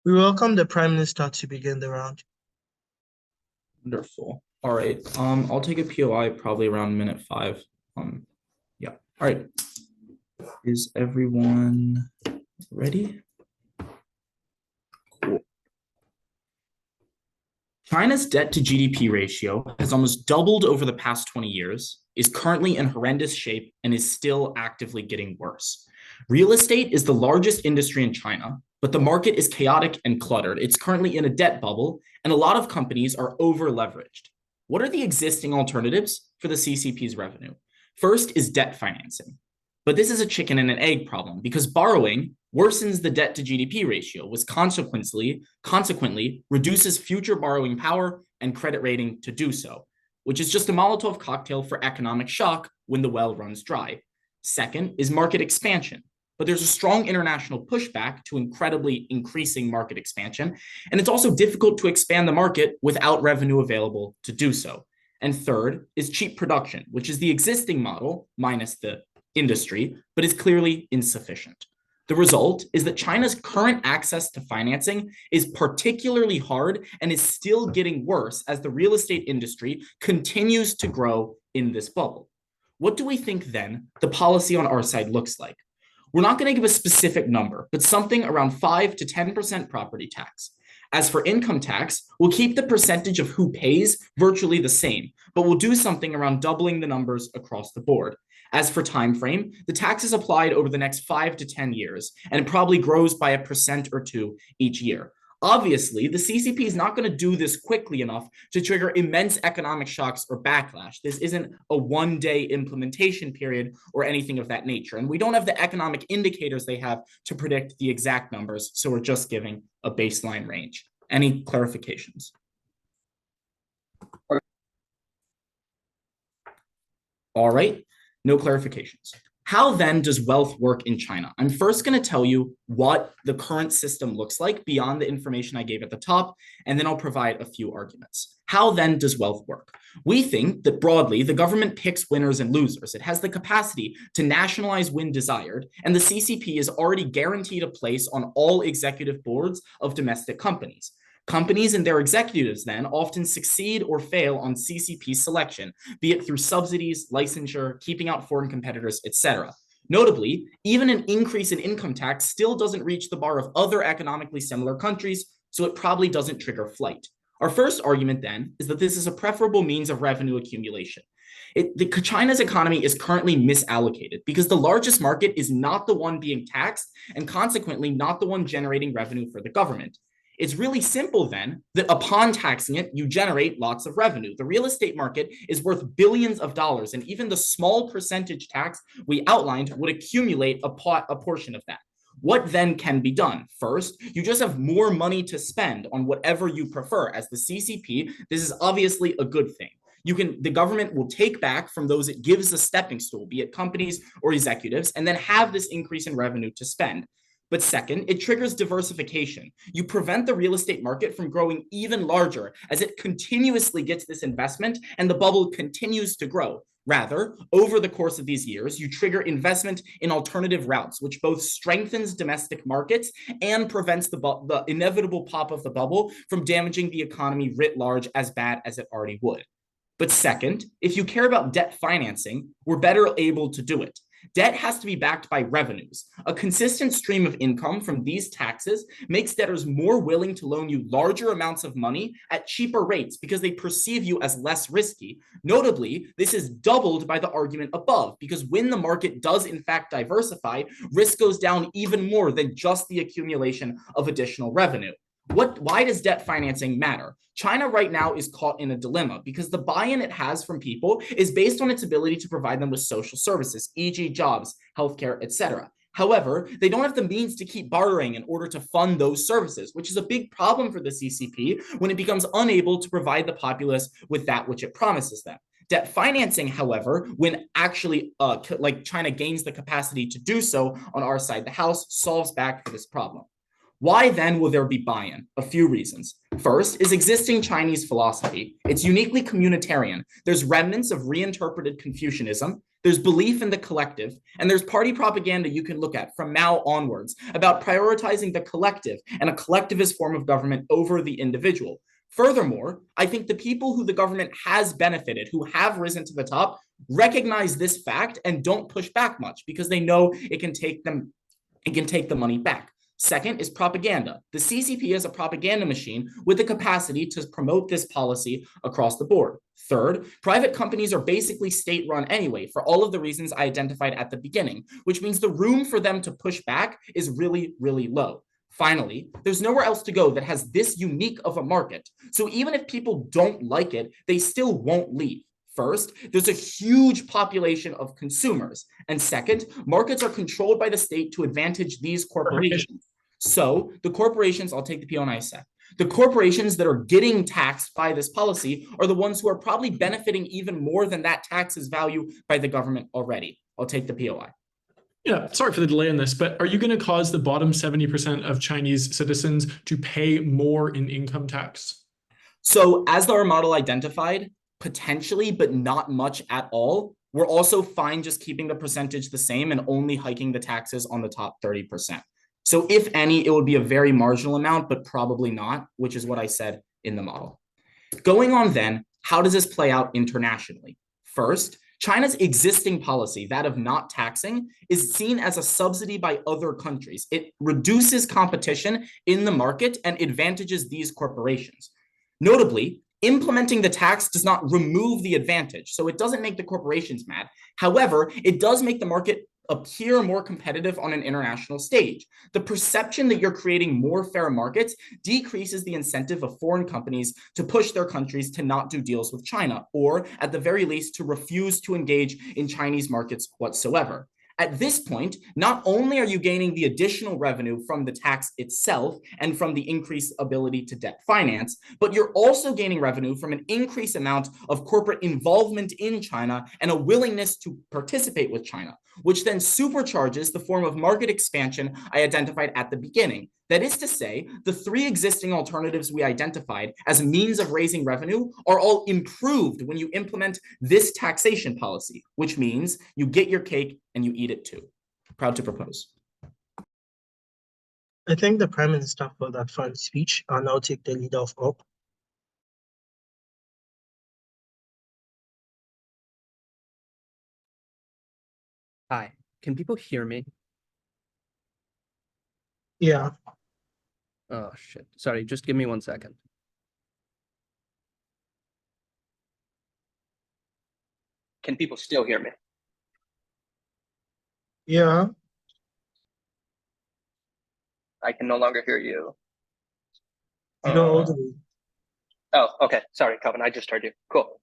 We welcome the Prime Minister to begin the round. Wonderful. All right. I'll take a POI probably around minute 5. Yeah. All right. Is everyone ready? Cool. China's debt to GDP ratio has almost doubled over the past 20 years, is currently in horrendous shape, and is still actively getting worse. Real estate is the largest industry in China, but the market is chaotic and cluttered. It's currently in a debt bubble, and a lot of companies are over leveraged. What are the existing alternatives for the CCP's revenue? First is debt financing. But this is a chicken and an egg problem because borrowing worsens the debt to GDP ratio, which consequently reduces future borrowing power and credit rating to do so, which is just a Molotov cocktail for economic shock when the well runs dry. Second is market expansion. But there's a strong international pushback to incredibly increasing market expansion. And it's also difficult to expand the market without revenue available to do so. And third is cheap production, which is the existing model minus the industry, but is clearly insufficient. The result is that China's current access to financing is particularly hard and is still getting worse as the real estate industry continues to grow in this bubble. What do we think then the policy on our side looks like? We're not going to give a specific number, but something around 5 to 10% property tax. As for income tax, we'll keep the percentage of who pays virtually the same, but we'll do something around doubling the numbers across the board. As for time frame, the tax is applied over the next 5 to 10 years, and it probably grows by 1% or 2% each year. Obviously, the CCP is not going to do this quickly enough to trigger immense economic shocks or backlash. This isn't a one-day implementation period or anything of that nature. And we don't have the economic indicators they have to predict the exact numbers, so we're just giving a baseline range. Any clarifications? All right, no clarifications. How then does wealth work in China? I'm first going to tell you what the current system looks like beyond the information I gave at the top, and then I'll provide a few arguments. How then does wealth work? We think that broadly, the government picks winners and losers. It has the capacity to nationalize when desired, and the CCP is already guaranteed a place on all executive boards of domestic companies. Companies and their executives then often succeed or fail on CCP selection, be it through subsidies, licensure, keeping out foreign competitors, etc. Notably, even an increase in income tax still doesn't reach the bar of other economically similar countries, so it probably doesn't trigger flight. Our first argument then is that this is a preferable means of revenue accumulation. China's economy is currently misallocated because the largest market is not the one being taxed and consequently not the one generating revenue for the government. It's really simple then that upon taxing it, you generate lots of revenue. The real estate market is worth billions of dollars, and even the small percentage tax we outlined would accumulate a portion of that. What then can be done? First, you just have more money to spend on whatever you prefer. As the CCP, this is obviously a good thing. The government will take back from those it gives a stepping stool, be it companies or executives, and then have this increase in revenue to spend. But second, it triggers diversification. You prevent the real estate market from growing even larger as it continuously gets this investment and the bubble continues to grow. Rather, over the course of these years, you trigger investment in alternative routes, which both strengthens domestic markets and prevents the inevitable pop of the bubble from damaging the economy writ large as bad as it already would. But second, if you care about debt financing, we're better able to do it. Debt has to be backed by revenues. A consistent stream of income from these taxes makes debtors more willing to loan you larger amounts of money at cheaper rates because they perceive you as less risky. Notably, this is doubled by the argument above because when the market does in fact diversify, risk goes down even more than just the accumulation of additional revenue. Why does debt financing matter? China right now is caught in a dilemma because the buy-in it has from people is based on its ability to provide them with social services, e.g. jobs, healthcare, etc. However, they don't have the means to keep borrowing in order to fund those services, which is a big problem for the CCP when it becomes unable to provide the populace with that which it promises them. Debt financing, however, when actually China gains the capacity to do so on our side, the house solves back for this problem. Why then will there be buy-in? A few reasons. First is existing Chinese philosophy. It's uniquely communitarian. There's remnants of reinterpreted Confucianism. There's belief in the collective, and there's party propaganda you can look at from Mao onwards about prioritizing the collective and a collectivist form of government over the individual. Furthermore, I think the people who the government has benefited, who have risen to the top, recognize this fact and don't push back much because they know it can take the money back. Second is propaganda. The CCP is a propaganda machine with the capacity to promote this policy across the board. Third, private companies are basically state-run anyway, for all of the reasons I identified at the beginning, which means the room for them to push back is really, really low. Finally, there's nowhere else to go that has this unique of a market. So even if people don't like it, they still won't leave. First, there's a huge population of consumers. And second, markets are controlled by the state to advantage these corporations. So the corporations, I'll take the PO in a sec. The corporations that are getting taxed by this policy are the ones who are probably benefiting even more than that tax's value by the government already. I'll take the POI. Yeah, sorry for the delay on this, but are you going to cause the bottom 70% of Chinese citizens to pay more in income tax? So as our model identified, potentially, but not much at all. We're also fine just keeping the percentage the same and only hiking the taxes on the top 30%. So if any, it would be a very marginal amount, but probably not, which is what I said in the model. Going on then, how does this play out internationally? First, China's existing policy, that of not taxing, is seen as a subsidy by other countries. It reduces competition in the market and advantages these corporations. Notably, implementing the tax does not remove the advantage, so it doesn't make the corporations mad. However, it does make the market appear more competitive on an international stage. The perception that you're creating more fair markets decreases the incentive of foreign companies to push their countries to not do deals with China, or at the very least to refuse to engage in Chinese markets whatsoever. At this point, not only are you gaining the additional revenue from the tax itself and from the increased ability to debt finance, but you're also gaining revenue from an increased amount of corporate involvement in China and a willingness to participate with China, which then supercharges the form of market expansion I identified at the beginning. That is to say, the three existing alternatives we identified as means of raising revenue are all improved when you implement this taxation policy, which means you get your cake and you eat it too. Proud to propose. I thank the Prime Minister for that fun speech. I'll now take the lead off up. Hi, can people hear me? Yeah. Oh, shit. Sorry, just give me 1 second. Can people still hear me? Yeah. I can no longer hear you. You know all the way. Oh, okay. Sorry, Calvin. I just heard you. Cool.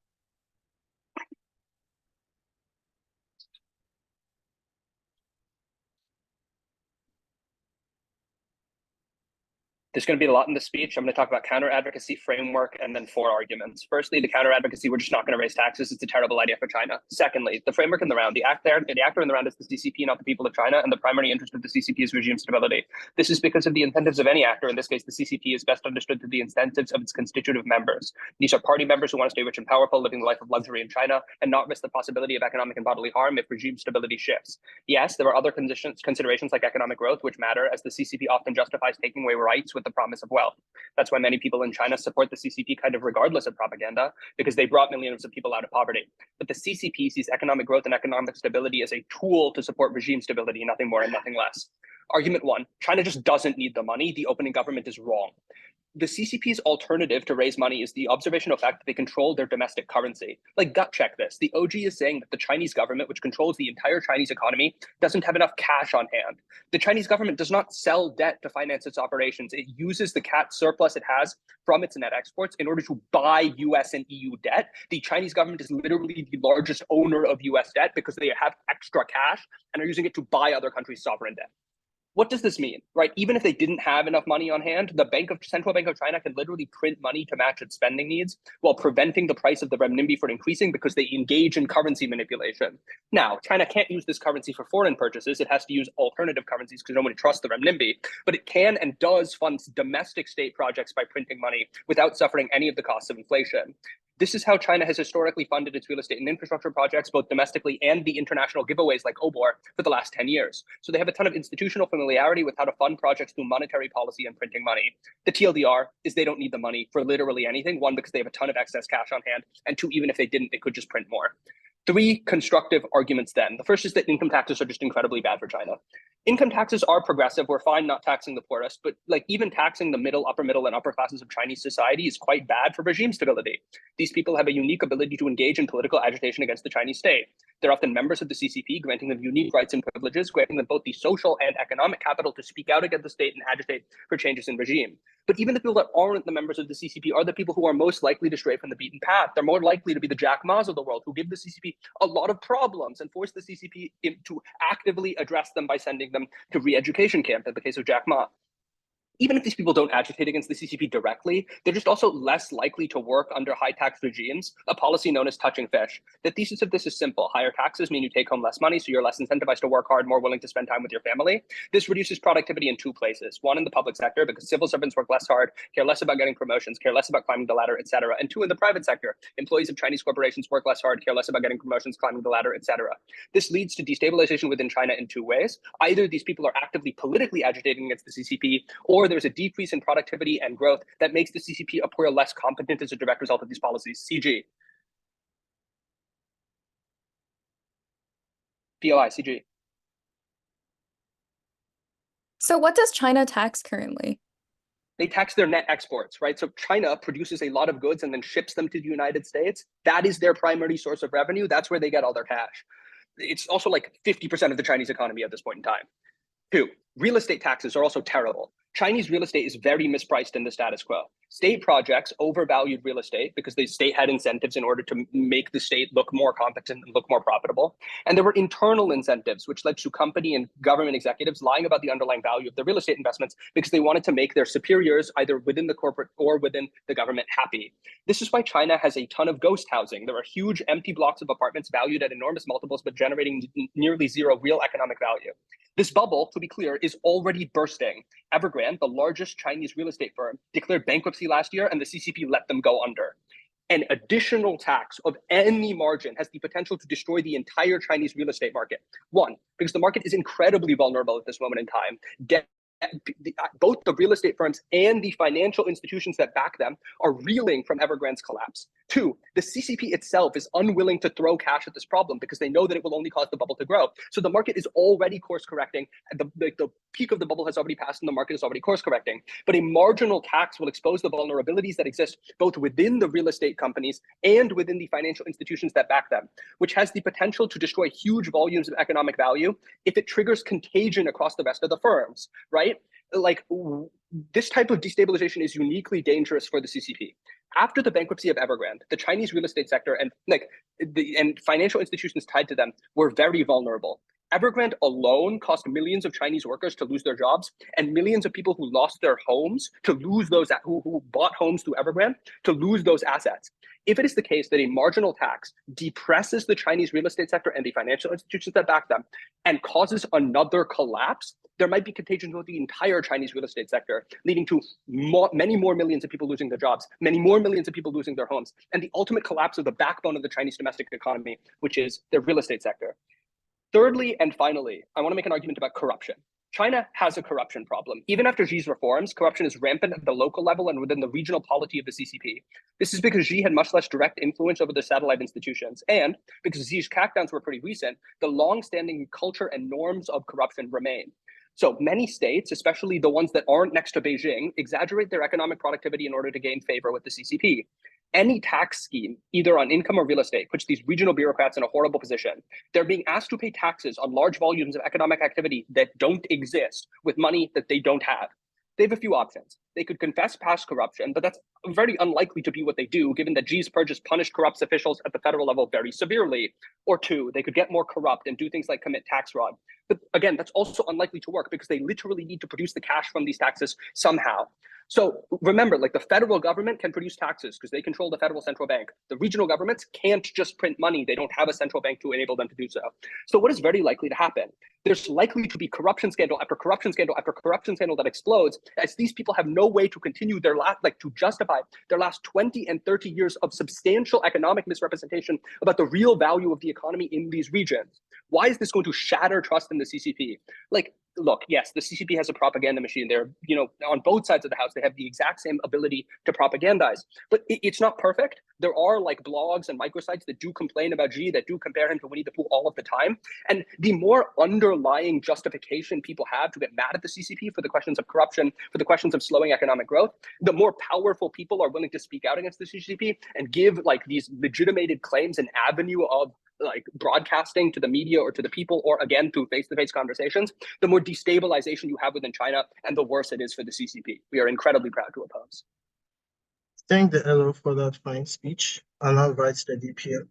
There's going to be a lot in the speech. I'm going to talk about counter-advocacy framework and then 4 arguments. Firstly, the counter-advocacy, we're just not going to raise taxes. It's a terrible idea for China. Secondly, the framework in the round, the actor in the round is the CCP, not the people of China, and the primary interest of the CCP is regime stability. This is because of the incentives of any actor. In this case, the CCP is best understood through the incentives of its constitutive members. These are party members who want to stay rich and powerful, living the life of luxury in China, and not risk the possibility of economic and bodily harm if regime stability shifts. Yes, there are other considerations like economic growth, which matter, as the CCP often justifies taking away rights with the promise of wealth. That's why many people in China support the CCP kind of regardless of propaganda, because they brought millions of people out of poverty. But the CCP sees economic growth and economic stability as a tool to support regime stability, nothing more and nothing less. Argument 1, China just doesn't need the money. The opening government is wrong. The CCP's alternative to raise money is the observational fact that they control their domestic currency. Like, gut check this. The OG is saying that the Chinese government, which controls the entire Chinese economy, doesn't have enough cash on hand. The Chinese government does not sell debt to finance its operations. It uses the cash surplus it has from its net exports in order to buy US and EU debt. The Chinese government is literally the largest owner of US debt because they have extra cash and are using it to buy other countries' sovereign debt. What does this mean, right? Even if they didn't have enough money on hand, the Central Bank of China can literally print money to match its spending needs while preventing the price of the renminbi from increasing because they engage in currency manipulation. Now, China can't use this currency for foreign purchases. It has to use alternative currencies because nobody trusts the renminbi, but it can and does fund domestic state projects by printing money without suffering any of the costs of inflation. This is how China has historically funded its real estate and infrastructure projects, both domestically and the international giveaways like OBOR for the last 10 years. So they have a ton of institutional familiarity with how to fund projects through monetary policy and printing money. The TLDR is they don't need the money for literally anything. One, because they have a ton of excess cash on hand. And two, even if they didn't, they could just print more. Three constructive arguments then. The first is that income taxes are just incredibly bad for China. Income taxes are progressive. We're fine not taxing the poorest, but like even taxing the middle, upper middle, and upper classes of Chinese society is quite bad for regime stability. These people have a unique ability to engage in political agitation against the Chinese state. They're often members of the CCP, granting them unique rights and privileges, granting them both the social and economic capital to speak out against the state and agitate for changes in regime. But even the people that aren't the members of the CCP are the people who are most likely to stray from the beaten path. They're more likely to be the Jack Ma's of the world, who give the CCP a lot of problems and force the CCP to actively address them by sending them to re-education camp in the case of Jack Ma. Even if these people don't agitate against the CCP directly, they're just also less likely to work under high tax regimes, a policy known as touching fish. The thesis of this is simple. Higher taxes mean you take home less money, so you're less incentivized to work hard, more willing to spend time with your family. This reduces productivity in two places. One, in the public sector, because civil servants work less hard, care less about getting promotions, care less about climbing the ladder, etc. And two, in the private sector, employees of Chinese corporations work less hard, care less about getting promotions, climbing the ladder, etc. This leads to destabilization within China in two ways. Either these people are actively politically agitating against the CCP, or there's a decrease in productivity and growth that makes the CCP appear less competent as a direct result of these policies. CG. POI, CG. So what does China tax currently? They tax their net exports, right? So China produces a lot of goods and then ships them to the United States. That is their primary source of revenue. That's where they get all their cash. It's also like 50% of the Chinese economy at this point in time. Two, real estate taxes are also terrible. Chinese real estate is very mispriced in the status quo. State projects overvalued real estate because the state had incentives in order to make the state look more competent and look more profitable. And there were internal incentives, which led to company and government executives lying about the underlying value of their real estate investments because they wanted to make their superiors, either within the corporate or within the government, happy. This is why China has a ton of ghost housing. There are huge empty blocks of apartments valued at enormous multiples, but generating nearly zero real economic value. This bubble, to be clear, is already bursting. Evergrande, the largest Chinese real estate firm, declared bankruptcy last year, and the CCP let them go under. An additional tax of any margin has the potential to destroy the entire Chinese real estate market. One, because the market is incredibly vulnerable at this moment in time. Both the real estate firms and the financial institutions that back them are reeling from Evergrande's collapse. Two, the CCP itself is unwilling to throw cash at this problem because they know that it will only cause the bubble to grow. So the market is already course correcting. The peak of the bubble has already passed and the market is already course correcting. But a marginal tax will expose the vulnerabilities that exist both within the real estate companies and within the financial institutions that back them, which has the potential to destroy huge volumes of economic value if it triggers contagion across the rest of the firms, right? Like this type of destabilization is uniquely dangerous for the CCP. After the bankruptcy of Evergrande, the Chinese real estate sector and financial institutions tied to them were very vulnerable. Evergrande alone cost millions of Chinese workers to lose their jobs and millions of people who lost their homes to lose those who bought homes through Evergrande to lose those assets. If it is the case that a marginal tax depresses the Chinese real estate sector and the financial institutions that back them and causes another collapse, there might be contagion with the entire Chinese real estate sector, leading to many more millions of people losing their jobs, many more millions of people losing their homes, and the ultimate collapse of the backbone of the Chinese domestic economy, which is their real estate sector. Thirdly, and finally, I want to make an argument about corruption. China has a corruption problem. Even after Xi's reforms, corruption is rampant at the local level and within the regional polity of the CCP. This is because Xi had much less direct influence over the satellite institutions. And because Xi's crackdowns were pretty recent, the long-standing culture and norms of corruption remain. So many states, especially the ones that aren't next to Beijing, exaggerate their economic productivity in order to gain favor with the CCP. Any tax scheme, either on income or real estate, puts these regional bureaucrats in a horrible position. They're being asked to pay taxes on large volumes of economic activity that don't exist with money that they don't have. They have a few options. They could confess past corruption, but that's very unlikely to be what they do, given that Xi's purges punished corrupt officials at the federal level very severely. Or two, they could get more corrupt and do things like commit tax fraud. But again, that's also unlikely to work because they literally need to produce the cash from these taxes somehow. So remember, like the federal government can produce taxes because they control the federal central bank. The regional governments can't just print money. They don't have a central bank to enable them to do so. So what is very likely to happen? There's likely to be corruption scandal after corruption scandal after corruption scandal that explodes, as these people have no way to continue their to justify their last 20 and 30 years of substantial economic misrepresentation about the real value of the economy in these regions. Why is this going to shatter trust in the CCP? Like, look, yes, the CCP has a propaganda machine. They're, on both sides of the house, they have the exact same ability to propagandize, but it's not perfect. There are like blogs and microsites that do complain about Xi, that do compare him to Winnie the Pooh all of the time. And the more underlying justification people have to get mad at the CCP for the questions of corruption, for the questions of slowing economic growth, the more powerful people are willing to speak out against the CCP and give like these legitimated claims an avenue of like broadcasting to the media or to the people, or again, through face-to-face conversations, the more destabilization you have within China and the worse it is for the CCP. We are incredibly proud to oppose. Thank the LO for that fine speech. And now writes the DPM.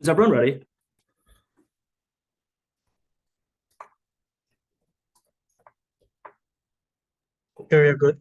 Is everyone ready? Very good.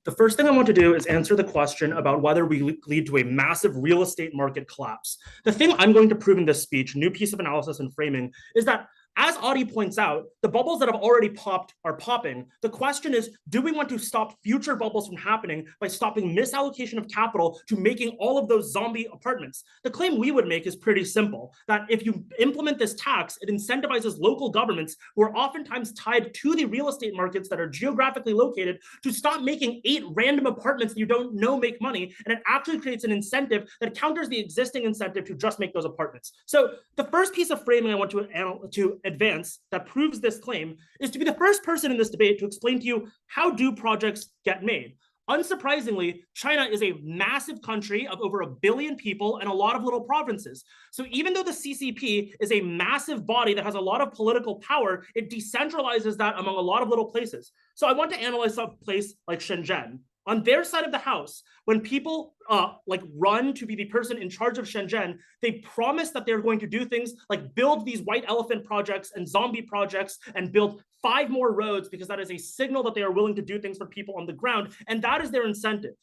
The first thing I want to do is answer the question about whether we lead to a massive real estate market collapse. The thing I'm going to prove in this speech, new piece of analysis and framing, is that as Adi points out, the bubbles that have already popped are popping. The question is, do we want to stop future bubbles from happening by stopping misallocation of capital to making all of those zombie apartments? The claim we would make is pretty simple, that if you implement this tax, it incentivizes local governments who are oftentimes tied to the real estate markets that are geographically located to stop making 8 random apartments that you don't know make money, and it actually creates an incentive that counters the existing incentive to just make those apartments. So the first piece of framing I want to advance that proves this claim is to be the first person in this debate to explain to you, how do projects get made? Unsurprisingly, China is a massive country of over 1 billion people and a lot of little provinces. So even though the CCP is a massive body that has a lot of political power, it decentralizes that among a lot of little places. So I want to analyze a place like Shenzhen. On their side of the house, when people run to be the person in charge of Shenzhen, they promise that they're going to do things like build these white elephant projects and zombie projects and build 5 more roads, because that is a signal that they are willing to do things for people on the ground, and that is their incentive.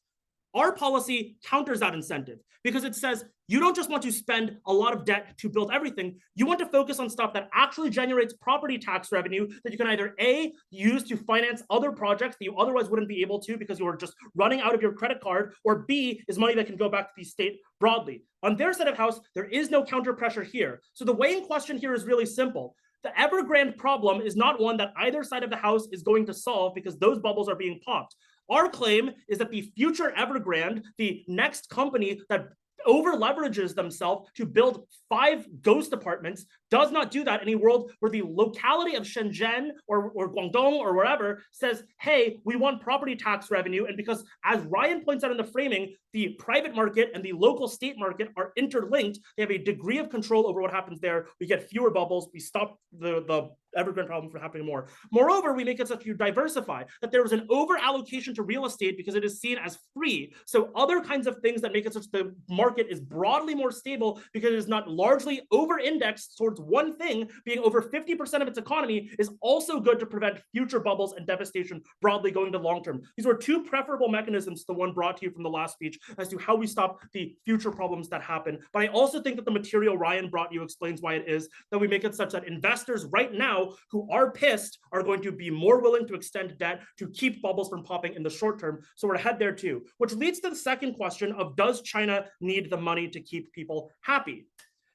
Our policy counters that incentive because it says you don't just want to spend a lot of debt to build everything. You want to focus on stuff that actually generates property tax revenue that you can either A, use to finance other projects that you otherwise wouldn't be able to because you are just running out of your credit card, or B, is money that can go back to the state broadly. On their side of house, there is no counter pressure here. So the weighing question here is really simple. The Evergrande problem is not one that either side of the house is going to solve because those bubbles are being popped. Our claim is that the future Evergrande, the next company that over leverages themselves to build 5 ghost apartments, does not do that in a world where the locality of Shenzhen or Guangdong or wherever says, hey, we want property tax revenue. And because, as Ryan points out in the framing, the private market and the local state market are interlinked, they have a degree of control over what happens there. We get fewer bubbles. We stop the Evergrande problem from happening more. Moreover, we make it so that you diversify, that there is an over allocation to real estate because it is seen as free. So other kinds of things that make it such the market is broadly more stable because it is not largely over indexed towards one thing being over 50% of its economy is also good to prevent future bubbles and devastation broadly going to long term. These were 2 preferable mechanisms to the one brought to you from the last speech as to how we stop the future problems that happen. But I also think that the material Ryan brought you explains why it is that we make it such that investors right now who are pissed are going to be more willing to extend debt to keep bubbles from popping in the short term. So we're ahead there too, which leads to the second question of, does China need the money to keep people happy?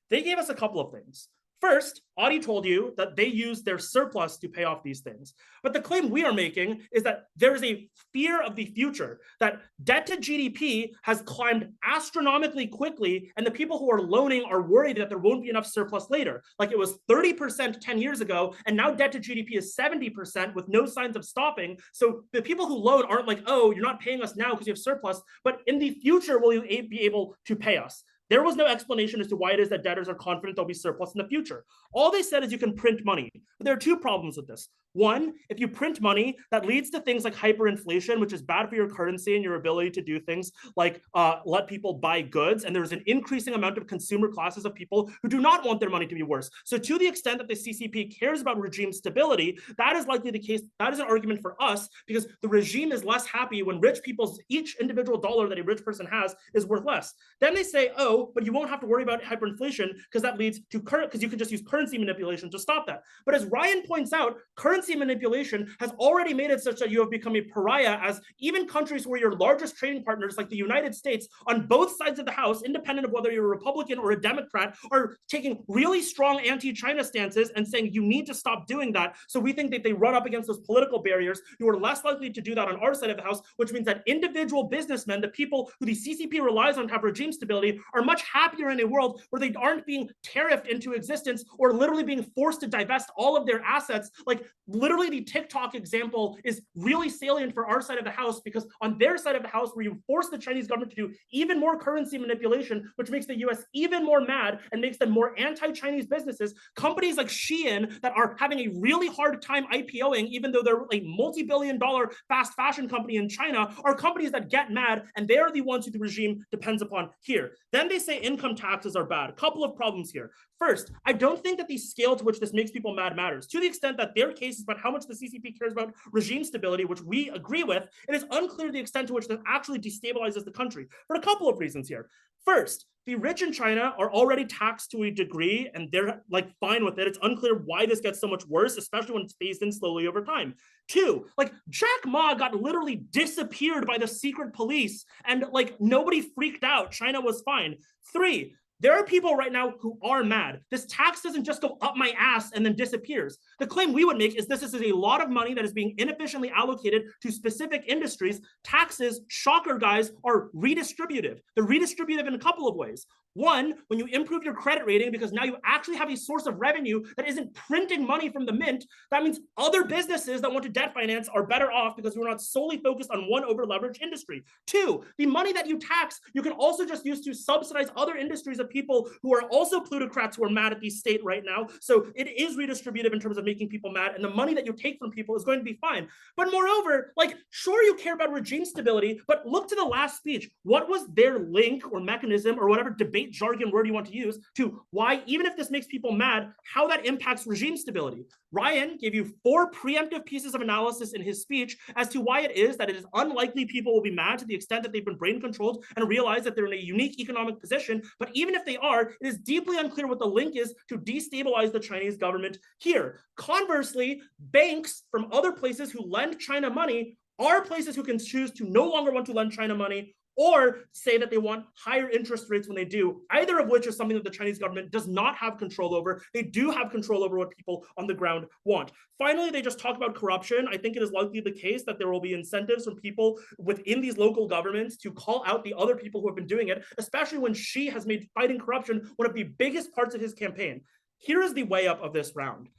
They gave us a couple of things. First, Adi told you that they use their surplus to pay off these things. But the claim we are making is that there is a fear of the future, that debt to GDP has climbed astronomically quickly, and the people who are loaning are worried that there won't be enough surplus later. Like it was 30% 10 years ago, and now debt to GDP is 70% with no signs of stopping. So the people who loan aren't like, oh, you're not paying us now because you have surplus, but in the future, will you be able to pay us? There was no explanation as to why it is that debtors are confident there'll be surplus in the future. All they said is you can print money. But there are two problems with this. One, if you print money, that leads to things like hyperinflation, which is bad for your currency and your ability to do things like let people buy goods. And there's an increasing amount of consumer classes of people who do not want their money to be worse. So to the extent that the CCP cares about regime stability, that is likely the case. That is an argument for us because the regime is less happy when rich people's each individual dollar that a rich person has is worth less. Then they say, oh, but you won't have to worry about hyperinflation because that leads to because you can just use currency manipulation to stop that. But as Ryan points out, currency manipulation has already made it such that you have become a pariah, as even countries where your largest trading partners, like the United States, on both sides of the house, independent of whether you're a Republican or a Democrat, are taking really strong anti-China stances and saying you need to stop doing that. So we think that they run up against those political barriers. You are less likely to do that on our side of the house, which means that individual businessmen, the people who the CCP relies on to have regime stability, are much happier in a world where they aren't being tariffed into existence or literally being forced to divest all of their assets. Like literally the TikTok example is really salient for our side of the house, because on their side of the house, where you force the Chinese government to do even more currency manipulation, which makes the US even more mad and makes them more anti-Chinese businesses, companies like Shein that are having a really hard time IPOing, even though they're a multi-billion-dollar fast fashion company in China, are companies that get mad, and they are the ones who the regime depends upon here. Then they say income taxes are bad. A couple of problems here. First, I don't think that the scale to which this makes people mad matters. To the extent that their case is about how much the CCP cares about regime stability, which we agree with, it is unclear the extent to which this actually destabilizes the country for a couple of reasons here. First, the rich in China are already taxed to a degree, and they're like fine with it. It's unclear why this gets so much worse, especially when it's phased in slowly over time. Two, like Jack Ma got literally disappeared by the secret police, and like nobody freaked out. China was fine. Three, there are people right now who are mad. This tax doesn't just go up my ass and then disappears. The claim we would make is this is a lot of money that is being inefficiently allocated to specific industries. Taxes, shocker guys, are redistributive. They're redistributive in a couple of ways. One, when you improve your credit rating, because now you actually have a source of revenue that isn't printing money from the mint, that means other businesses that want to debt finance are better off because we're not solely focused on one over-leveraged industry. Two, the money that you tax, you can also just use to subsidize other industries of people who are also plutocrats who are mad at the state right now. So it is redistributive in terms of making people mad, and the money that you take from people is going to be fine. But moreover, like, sure, you care about regime stability, but look to the last speech. What was their link or mechanism or whatever debate jargon word you want to use to why, even if this makes people mad, how that impacts regime stability? Ryan gave you 4 preemptive pieces of analysis in his speech as to why it is that it is unlikely people will be mad to the extent that they've been brain controlled and realize that they're in a unique economic position. But even if they are, it is deeply unclear what the link is to destabilize the Chinese government here. Conversely, banks from other places who lend China money are places who can choose to no longer want to lend China money, or say that they want higher interest rates when they do, either of which is something that the Chinese government does not have control over. They do have control over what people on the ground want. Finally, they just talk about corruption. I think it is likely the case that there will be incentives from people within these local governments to call out the other people who have been doing it, especially when Xi has made fighting corruption one of the biggest parts of his campaign. Here is the way up of this round.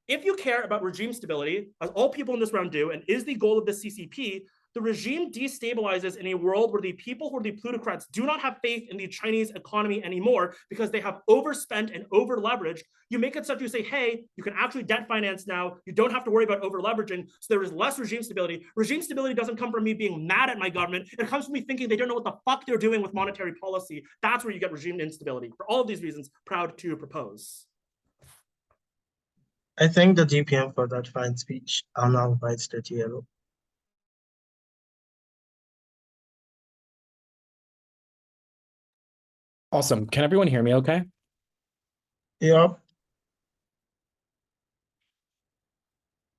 If you care about regime stability, as all people in this round do, and is the goal of the CCP, the regime destabilizes in a world where the people who are the plutocrats do not have faith in the Chinese economy anymore because they have overspent and over-leveraged. You make it such you say, hey, you can actually debt finance now. You don't have to worry about over-leveraging, so there is less regime stability. Regime stability doesn't come from me being mad at my government. It comes from me thinking they don't know what the fuck they're doing with monetary policy. That's where you get regime instability. For all of these reasons, proud to propose. I thank the DPM for that fine speech. I'll now invite Steady Yellow. Awesome. Can everyone hear me okay? Yeah.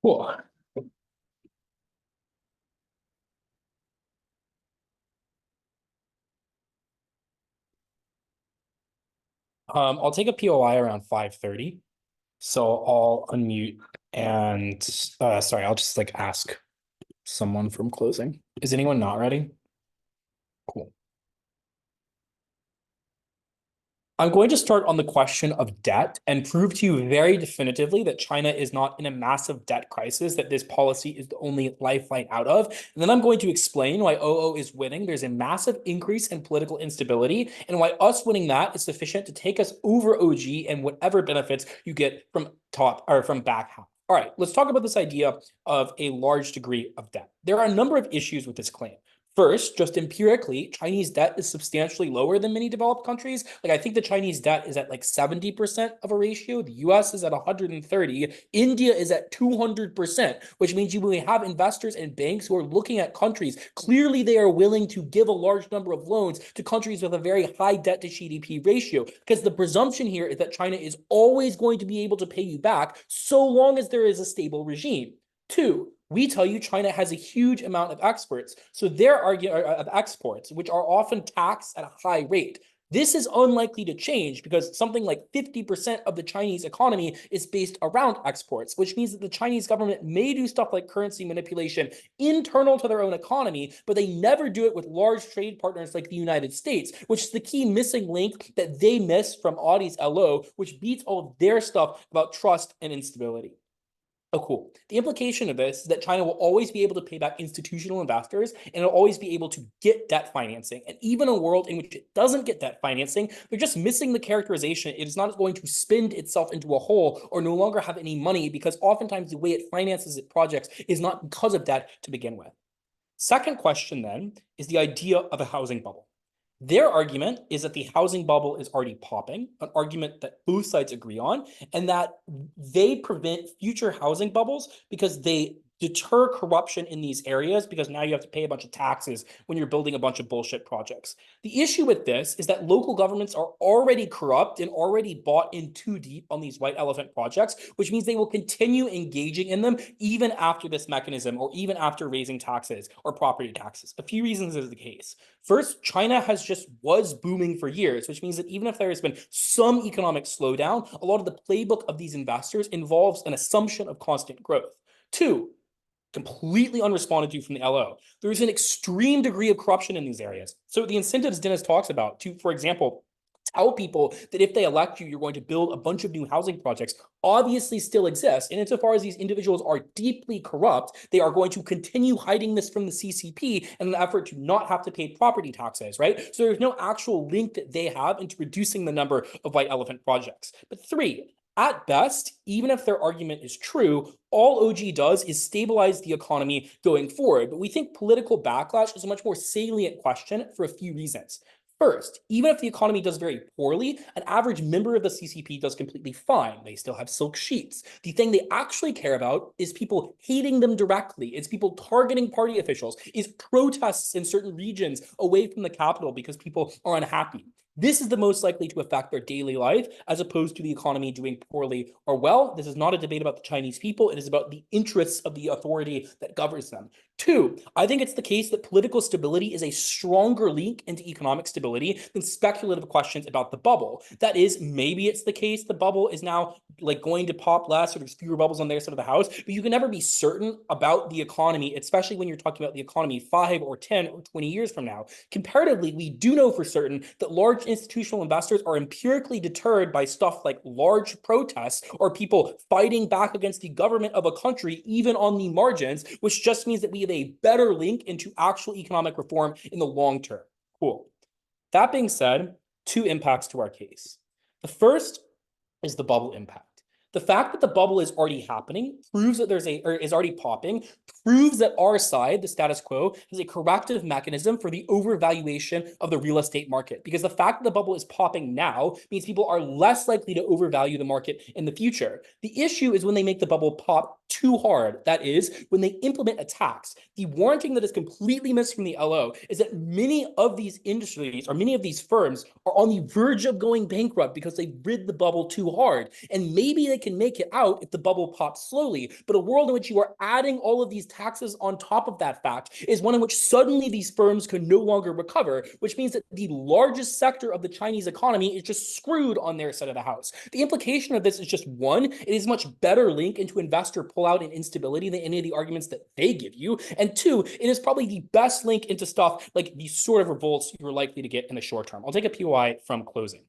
Cool. I'll take a POI around 5:30. So I'll unmute and sorry, I'll just like ask someone from closing. Is anyone not ready? Cool. I'm going to start on the question of debt and prove to you very definitively that China is not in a massive debt crisis, that this policy is the only lifeline out of. And then I'm going to explain why OO is winning. There's a massive increase in political instability, and why us winning that is sufficient to take us over OG and whatever benefits you get from top or from back half. All right, let's talk about this idea of a large degree of debt. There are a number of issues with this claim. First, just empirically, Chinese debt is substantially lower than many developed countries. Like, I think the Chinese debt is at like 70% of a ratio. The US is at 130. India is at 200%, which means you will have investors and banks who are looking at countries. Clearly, they are willing to give a large number of loans to countries with a very high debt to GDP ratio, because the presumption here is that China is always going to be able to pay you back so long as there is a stable regime. Two, we tell you China has a huge amount of exports, so their argument of exports, which are often taxed at a high rate. This is unlikely to change because something like 50% of the Chinese economy is based around exports, which means that the Chinese government may do stuff like currency manipulation internal to their own economy, but they never do it with large trade partners like the United States, which is the key missing link that they miss from Audi's LO, which beats all of their stuff about trust and instability. Oh, cool. The implication of this is that China will always be able to pay back institutional investors, and it'll always be able to get debt financing. And even a world in which it doesn't get debt financing, they're just missing the characterization. It is not going to spend itself into a hole or no longer have any money, because oftentimes the way it finances its projects is not because of debt to begin with. Second question then is the idea of a housing bubble. Their argument is that the housing bubble is already popping, an argument that both sides agree on, and that they prevent future housing bubbles because they deter corruption in these areas, because now you have to pay a bunch of taxes when you're building a bunch of bullshit projects. The issue with this is that local governments are already corrupt and already bought in too deep on these white elephant projects, which means they will continue engaging in them even after this mechanism, or even after raising taxes or property taxes. A few reasons is the case. First, China was booming for years, which means that even if there has been some economic slowdown, a lot of the playbook of these investors involves an assumption of constant growth. Two, completely unresponded to from the LO, there is an extreme degree of corruption in these areas. So the incentives Dennis talks about to, for example, tell people that if they elect you, you're going to build a bunch of new housing projects obviously still exist. And insofar as these individuals are deeply corrupt, they are going to continue hiding this from the CCP in an effort to not have to pay property taxes, right? So there's no actual link that they have into reducing the number of white elephant projects. But three, at best, even if their argument is true, all OG does is stabilize the economy going forward. But we think political backlash is a much more salient question for a few reasons. First, even if the economy does very poorly, an average member of the CCP does completely fine. They still have silk sheets. The thing they actually care about is people hating them directly. It's people targeting party officials. It's protests in certain regions away from the capital because people are unhappy. This is the most likely to affect their daily life, as opposed to the economy doing poorly or well. This is not a debate about the Chinese people. It is about the interests of the authority that governs them. Two, I think it's the case that political stability is a stronger link into economic stability than speculative questions about the bubble. That is, maybe it's the case the bubble is now like going to pop less, or there's fewer bubbles on their side of the house, but you can never be certain about the economy, especially when you're talking about the economy 5 or 10 or 20 years from now. Comparatively, we do know for certain that large institutional investors are empirically deterred by stuff like large protests or people fighting back against the government of a country, even on the margins, which just means that we have a better link into actual economic reform in the long term. Cool. That being said, two impacts to our case. The first is the bubble impact. The fact that the bubble is already happening proves that is already popping, proves that our side, the status quo, is a corrective mechanism for the overvaluation of the real estate market. Because the fact that the bubble is popping now means people are less likely to overvalue the market in the future. The issue is when they make the bubble pop too hard. That is, when they implement a tax. The warranting that is completely missed from the LO is that many of these industries, or many of these firms, are on the verge of going bankrupt because they rid the bubble too hard. And maybe they can make it out if the bubble pops slowly. But a world in which you are adding all of these taxes on top of that fact is one in which suddenly these firms can no longer recover, which means that the largest sector of the Chinese economy is just screwed on their side of the house. The implication of this is just one, it is a much better link into investor pullout and instability than any of the arguments that they give you. And two, it is probably the best link into stuff like the sort of revolts you're likely to get in the short term. I'll take a POI from closing.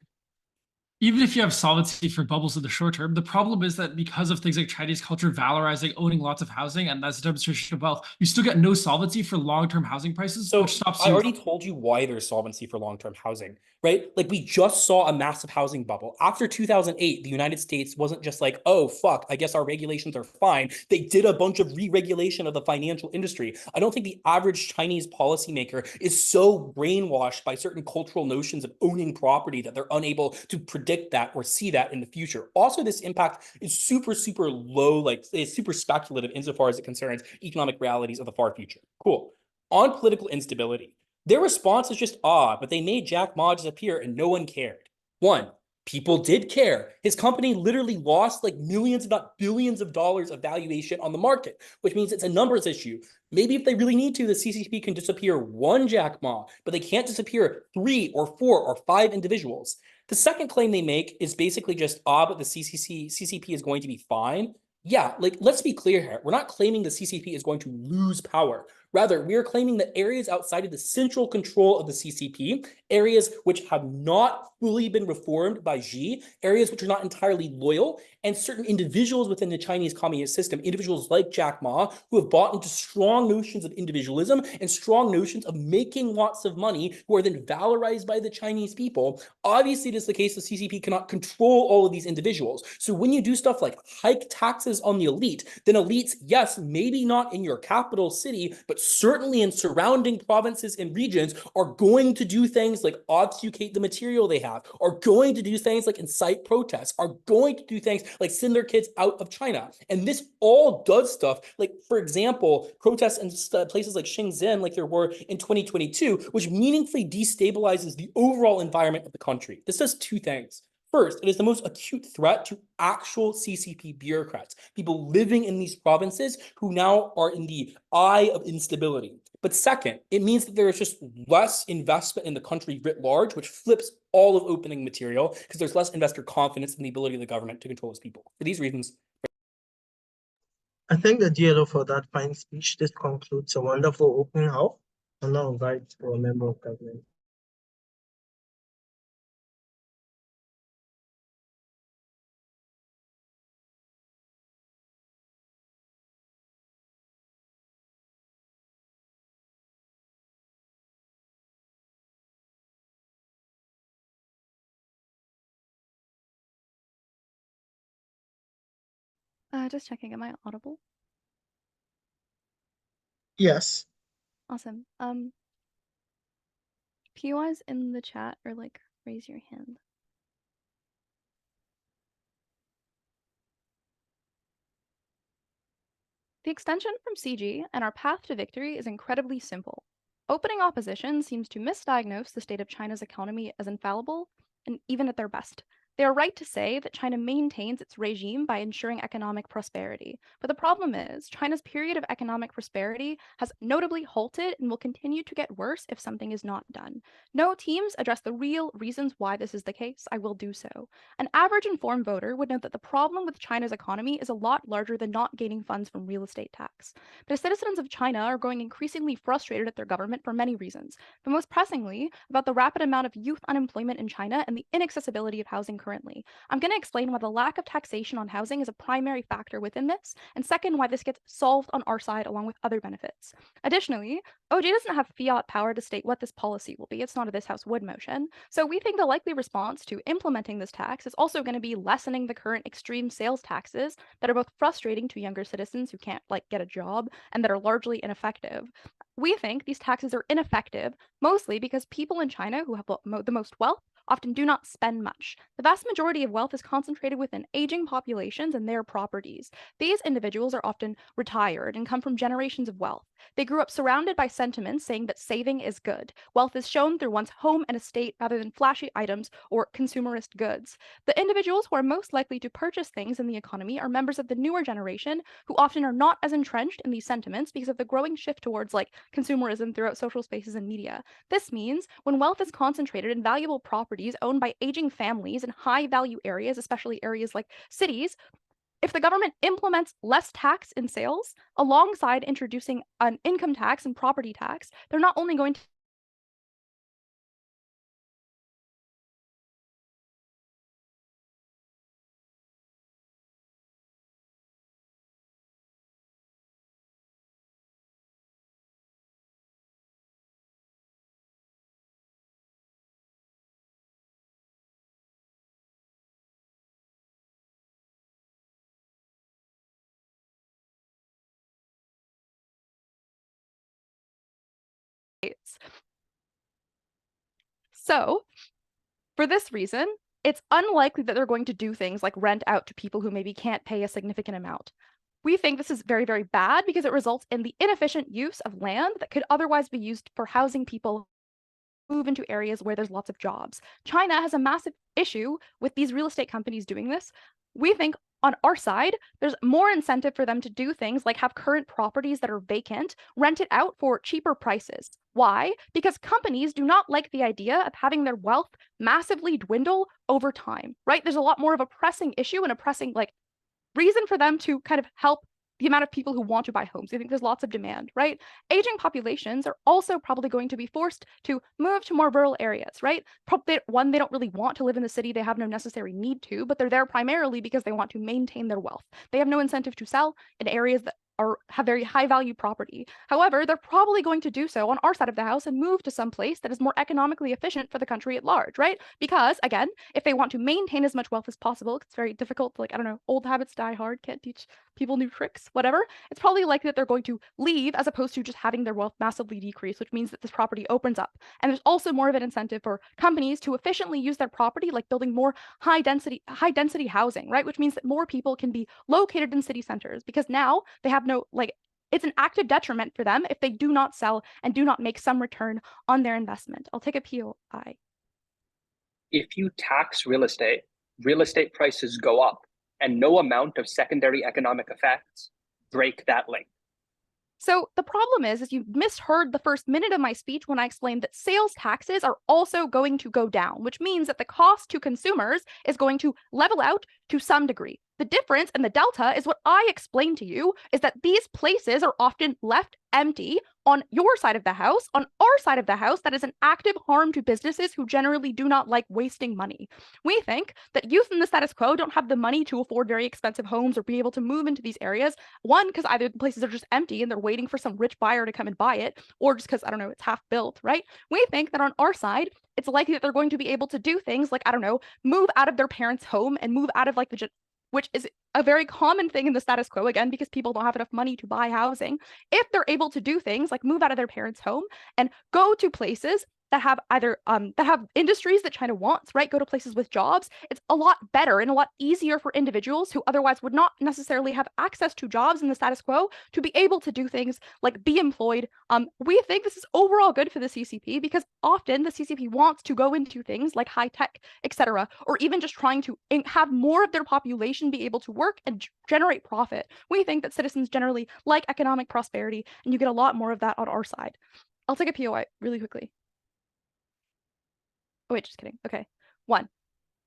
even if you have solvency for bubbles in the short term, the problem is that because of things like Chinese culture valorizing owning lots of housing, and that's a demonstration of wealth, you still get no solvency for long-term housing prices, So which stops I you. already told you why there's solvency for long-term housing, right? Like we just saw a massive housing bubble. After 2008, the United States wasn't just like, oh, fuck, I guess our regulations are fine. They did a bunch of re-regulation of the financial industry. I don't think the average Chinese policymaker is so brainwashed by certain cultural notions of owning property that they're unable to predict that or see that in the future. Also, this impact is super, super low, like it's super speculative insofar as it concerns economic realities of the far future. Cool. On political instability, their response is just, but they made Jack Ma disappear and no one cared. One, people did care. His company literally lost like millions, if not billions of dollars of valuation on the market, which means it's a numbers issue. Maybe if they really need to, the CCP can disappear one Jack Ma, but they can't disappear 3 or 4 or 5 individuals. The second claim they make is basically just, but the CCP is going to be fine. Yeah, like, let's be clear here. We're not claiming the CCP is going to lose power. Rather, we are claiming that areas outside of the central control of the CCP, areas which have not fully been reformed by Xi, areas which are not entirely loyal, and certain individuals within the Chinese communist system, individuals like Jack Ma, who have bought into strong notions of individualism and strong notions of making lots of money, who are then valorized by the Chinese people. Obviously, it is the case the CCP cannot control all of these individuals. So when you do stuff like hike taxes on the elite, then elites, yes, maybe not in your capital city, but certainly in surrounding provinces and regions, are going to do things like obfuscate the material they have, are going to do things like incite protests, are going to do things like send their kids out of China. And this all does stuff like, for example, protests in places like Shenzhen, like there were in 2022, which meaningfully destabilizes the overall environment of the country. This does two things. First, it is the most acute threat to actual CCP bureaucrats, people living in these provinces who now are in the eye of instability. But second, it means that there is just less investment in the country writ large, which flips all of opening material because there's less investor confidence in the ability of the government to control its people. For these reasons, I thank the DLO for that fine speech. This concludes a wonderful opening house. And now invite for a member of government. Just checking, am I audible? Yes. Awesome. POIs in the chat or like raise your hand. The extension from CG and our path to victory is incredibly simple. Opening opposition seems to misdiagnose the state of China's economy as infallible, and even at their best. They are right to say that China maintains its regime by ensuring economic prosperity. But the problem is, China's period of economic prosperity has notably halted and will continue to get worse if something is not done. No teams address the real reasons why this is the case. I will do so. An average informed voter would note that the problem with China's economy is a lot larger than not gaining funds from real estate tax. The citizens of China are growing increasingly frustrated at their government for many reasons, but most pressingly about the rapid amount of youth unemployment in China and the inaccessibility of housing currently. I'm going to explain why the lack of taxation on housing is a primary factor within this, and second, why this gets solved on our side along with other benefits. Additionally, OJ doesn't have fiat power to state what this policy will be. It's not a this House would motion. So we think the likely response to implementing this tax is also going to be lessening the current extreme sales taxes that are both frustrating to younger citizens who can't like get a job and that are largely ineffective. We think these taxes are ineffective mostly because people in China who have the most wealth often do not spend much. The vast majority of wealth is concentrated within aging populations and their properties. These individuals are often retired and come from generations of wealth. They grew up surrounded by sentiments saying that saving is good. Wealth is shown through one's home and estate rather than flashy items or consumerist goods. The individuals who are most likely to purchase things in the economy are members of the newer generation who often are not as entrenched in these sentiments because of the growing shift towards like consumerism throughout social spaces and media. This means when wealth is concentrated in valuable properties owned by aging families in high value areas, especially areas like cities, if the government implements less tax in sales alongside introducing an income tax and property tax, they're not only going to decrease. So for this reason, it's unlikely that they're going to do things like rent out to people who maybe can't pay a significant amount. We think this is very, very bad because it results in the inefficient use of land that could otherwise be used for housing people who move into areas where there's lots of jobs. China has a massive issue with these real estate companies doing this. We think on our side, there's more incentive for them to do things like have current properties that are vacant, rent it out for cheaper prices. Why? Because companies do not like the idea of having their wealth massively dwindle over time, right? There's a lot more of a pressing issue and a pressing reason for them to kind of help the amount of people who want to buy homes. I think there's lots of demand, right? Aging populations are also probably going to be forced to move to more rural areas, right? One, they don't really want to live in the city. They have no necessary need to, but they're there primarily because they want to maintain their wealth. They have no incentive to sell in areas that have very high value property. However, they're probably going to do so on our side of the house and move to some place that is more economically efficient for the country at large, right? Because again, if they want to maintain as much wealth as possible, it's very difficult. I don't know, old habits die hard, can't teach people new tricks, whatever. It's probably likely that they're going to leave as opposed to just having their wealth massively decrease, which means that this property opens up. And there's also more of an incentive for companies to efficiently use their property, like building more high density housing, right? Which means that more people can be located in city centers because now they have no, it's an active detriment for them if they do not sell and do not make some return on their investment. I'll take a POI. If you tax real estate prices go up, and no amount of secondary economic effects break that link. So the problem is you misheard the first minute of my speech when I explained that sales taxes are also going to go down, which means that the cost to consumers is going to level out to some degree. The difference and the delta is what I explained to you is that these places are often left empty on your side of the house. On our side of the house, that is an active harm to businesses who generally do not like wasting money. We think that youth in the status quo don't have the money to afford very expensive homes or be able to move into these areas. One, because either the places are just empty and they're waiting for some rich buyer to come and buy it, or just because, I don't know, it's half built, right? We think that on our side, it's likely that they're going to be able to do things like, I don't know, move out of their parents' home and move out of which is a very common thing in the status quo, again, because people don't have enough money to buy housing. If they're able to do things like move out of their parents' home and go to places that have either that have industries that China wants, right? Go to places with jobs. It's a lot better and a lot easier for individuals who otherwise would not necessarily have access to jobs in the status quo to be able to do things like be employed. We think this is overall good for the CCP because often the CCP wants to go into things like high tech, etc., or even just trying to have more of their population be able to work and generate profit. We think that citizens generally like economic prosperity, and you get a lot more of that on our side. I'll take a POI really quickly. Oh, wait, just kidding. Okay. 1.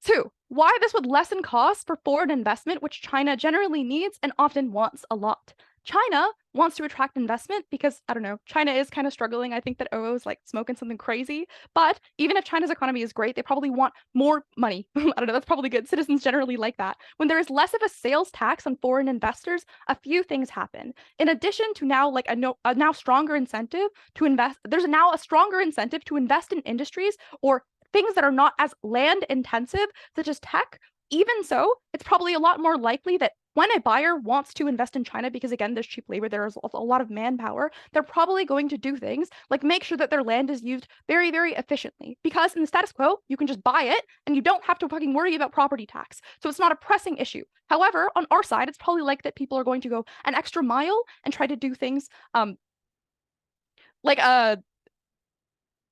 2, why this would lessen costs for foreign investment, which China generally needs and often wants a lot. China wants to attract investment because, I don't know, China is kind of struggling. I think that OO is smoking something crazy. But even if China's economy is great, they probably want more money. I don't know, that's probably good. Citizens generally like that. When there is less of a sales tax on foreign investors, a few things happen. In addition to now a now stronger incentive to invest, there's now a stronger incentive to invest in industries or things that are not as land intensive, such as tech. Even so, it's probably a lot more likely that when a buyer wants to invest in China, because again, there's cheap labor, there's a lot of manpower, they're probably going to do things like make sure that their land is used very, very efficiently. Because in the status quo, you can just buy it and you don't have to fucking worry about property tax. So it's not a pressing issue. However, on our side, it's probably like that people are going to go an extra mile and try to do things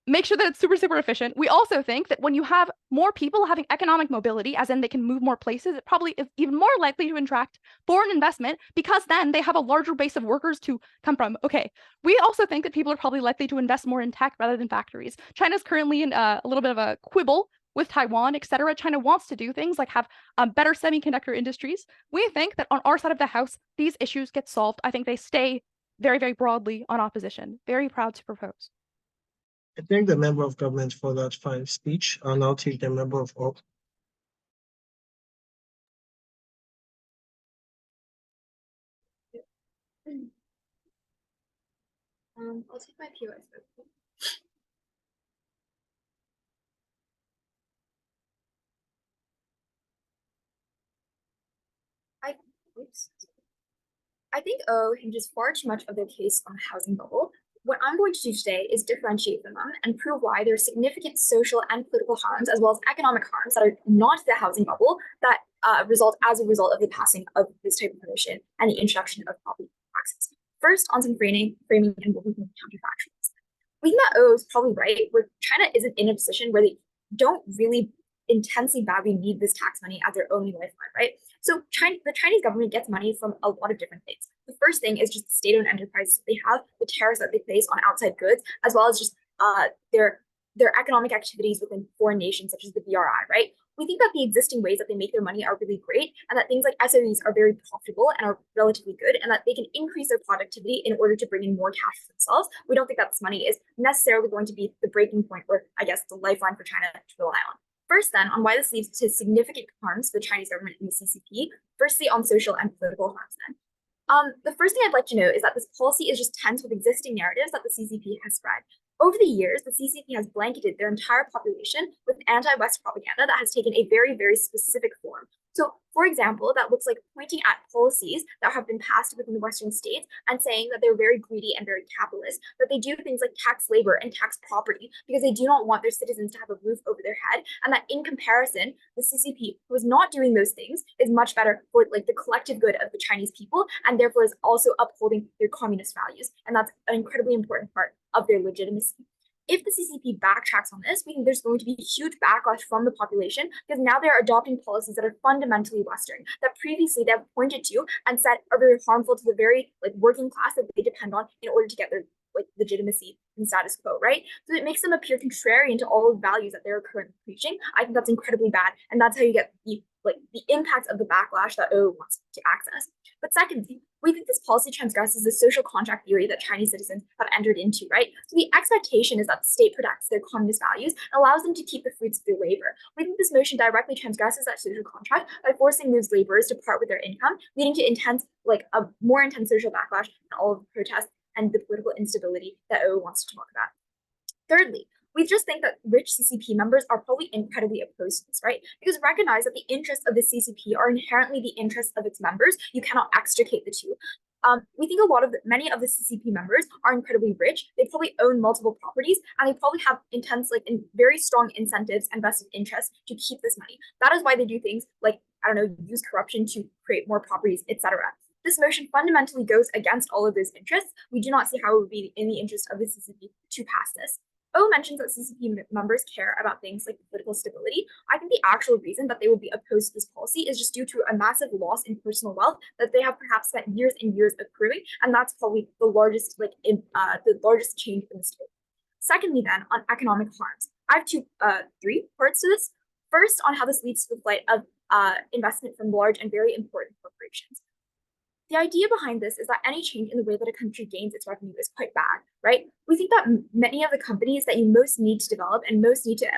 make sure that it's super, super efficient. We also think that when you have more people having economic mobility, as in they can move more places, it probably is even more likely to attract foreign investment because then they have a larger base of workers to come from. Okay, we also think that people are probably likely to invest more in tech rather than factories. China's currently in a little bit of a quibble with Taiwan, etc. China wants to do things like have better semiconductor industries. We think that on our side of the house, these issues get solved. I think they stay very, very broadly on opposition. Very proud to propose. I thank the member of government for that fine speech. I'll now take the member of OP. I'll take my POS. I think O hinges far too much of their case on housing bubble. what I'm going to do today is differentiate from them and prove why there are significant social and political harms, as well as economic harms that are not the housing bubble that result as a result of the passing of this type of promotion and the introduction of property taxes. First, on some framing and what we can counterfactuals. We think that O is probably right, where China isn't in a position where they don't really intensely badly need this tax money as their only lifeline, right? So the Chinese government gets money from a lot of different things. The first thing is just the state-owned enterprises they have, the tariffs that they place on outside goods, as well as just their economic activities within foreign nations, such as the BRI, right? We think that the existing ways that they make their money are really great, and that things like SOEs are very profitable and are relatively good, and that they can increase their productivity in order to bring in more cash for themselves. We don't think that this money is necessarily going to be the breaking point, or I guess the lifeline for China to rely on. First, then, on why this leads to significant harms to the Chinese government and the CCP. Firstly, on social and political harms, then. The first thing I'd like to note is that this policy is just tense with existing narratives that the CCP has spread. Over the years, the CCP has blanketed their entire population with anti-West propaganda that has taken a very, very specific form. So, for example, that looks like pointing at policies that have been passed within the Western states and saying that they're very greedy and very capitalist, that they do things like tax labor and tax property because they do not want their citizens to have a roof over their head, and that in comparison, the CCP, who is not doing those things, is much better for like the collective good of the Chinese people, and therefore is also upholding their communist values. And that's an incredibly important part of their legitimacy. If the CCP backtracks on this, we think there's going to be a huge backlash from the population because now they're adopting policies that are fundamentally Western, that previously they have pointed to and said are very harmful to the very working class that they depend on in order to get their legitimacy and status quo, right? So it makes them appear contrarian to all of the values that they're currently preaching. I think that's incredibly bad, and that's how you get the impacts of the backlash that O wants to access. But secondly, we think this policy transgresses the social contract theory that Chinese citizens have entered into, right? So the expectation is that the state protects their communist values and allows them to keep the fruits of their labor. We think this motion directly transgresses that social contract by forcing those laborers to part with their income, leading to a more intense social backlash and all of the protests and the political instability that O wants to talk about. Thirdly, we just think that rich CCP members are probably incredibly opposed to this, right? Because recognize that the interests of the CCP are inherently the interests of its members. You cannot extricate the two. We think many of the CCP members are incredibly rich. They probably own multiple properties, and they probably have intense, very strong incentives and vested interests to keep this money. That is why they do things like, use corruption to create more properties, etc. This motion fundamentally goes against all of those interests. We do not see how it would be in the interest of the CCP to pass this. O mentions that CCP members care about things like political stability. I think the actual reason that they would be opposed to this policy is just due to a massive loss in personal wealth that they have perhaps spent years and years accruing, and that's probably the largest change in the state. Secondly, then, on economic harms, I have three parts to this. First, on how this leads to the flight of investment from large and very important corporations. The idea behind this is that any change in the way that a country gains its revenue is quite bad, right? We think that many of the companies that you most need to develop and most need to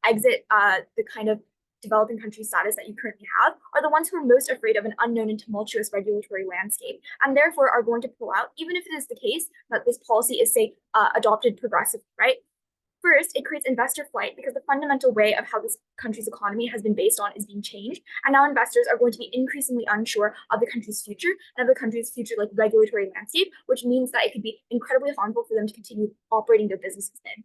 exit the kind of developing country status that you currently have are the ones who are most afraid of an unknown and tumultuous regulatory landscape, and therefore are going to pull out, even if it is the case that this policy is, say, adopted progressively, right? First, it creates investor flight because the fundamental way of how this country's economy has been based on is being changed. And now investors are going to be increasingly unsure of the country's future and of the country's future regulatory landscape, which means that it could be incredibly harmful for them to continue operating their businesses in.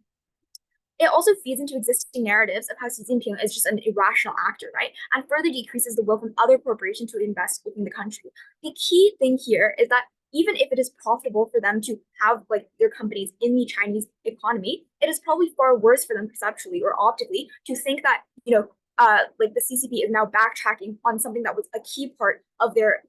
It also feeds into existing narratives of how Xi Jinping is just an irrational actor, right? And further decreases the will from other corporations to invest within the country. The key thing here is that even if it is profitable for them to have their companies in the Chinese economy, it is probably far worse for them perceptually or optically to think that the CCP is now backtracking on something that was a key part of their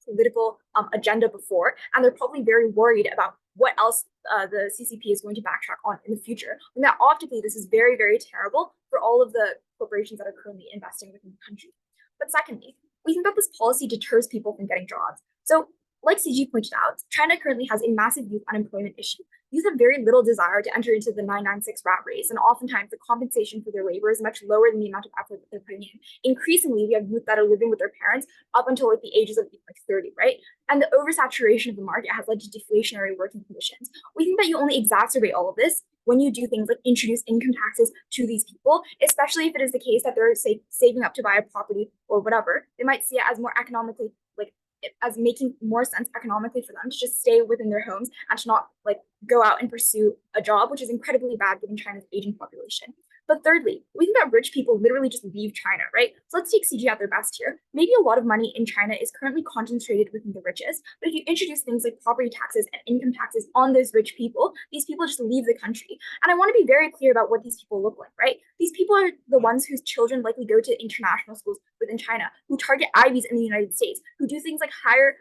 political agenda before, and they're probably very worried about what else the CCP is going to backtrack on in the future. And that optically, this is very, very terrible for all of the corporations that are currently investing within the country. But secondly, we think that this policy deters people from getting jobs. So, like CG pointed out, China currently has a massive youth unemployment issue. Youth have very little desire to enter into the 996 rat race, and oftentimes the compensation for their labor is much lower than the amount of effort that they're putting in. Increasingly, we have youth that are living with their parents up until the ages of 30, right? And the oversaturation of the market has led to deflationary working conditions. We think that you only exacerbate all of this when you do things like introduce income taxes to these people, especially if it is the case that they're, say, saving up to buy a property or whatever. They might see it as more economically, as making more sense economically for them to just stay within their homes and to not go out and pursue a job, which is incredibly bad given China's aging population. But thirdly, we think that rich people literally just leave China, right? So let's take CG at their best here. Maybe a lot of money in China is currently concentrated within the richest, but if you introduce things like property taxes and income taxes on those rich people, these people just leave the country. And I want to be very clear about what these people look like, right? These people are the ones whose children likely go to international schools within China, who target Ivies in the United States, who do things like hire,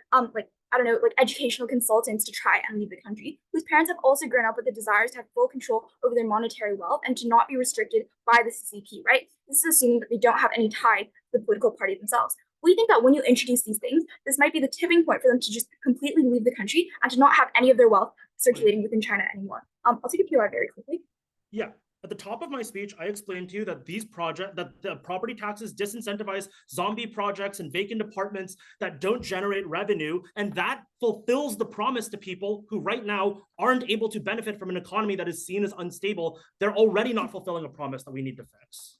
educational consultants to try and leave the country, whose parents have also grown up with the desires to have full control over their monetary wealth and to not be restricted by the CCP, right? This is assuming that they don't have any tie to the political party themselves. We think that when you introduce these things, this might be the tipping point for them to just completely leave the country and to not have any of their wealth circulating within China anymore. I'll take a POI very quickly. Yeah. At the top of my speech, I explained to you that the property taxes disincentivize zombie projects and vacant apartments that don't generate revenue, and that fulfills the promise to people who right now aren't able to benefit from an economy that is seen as unstable. They're already not fulfilling a promise that we need to fix.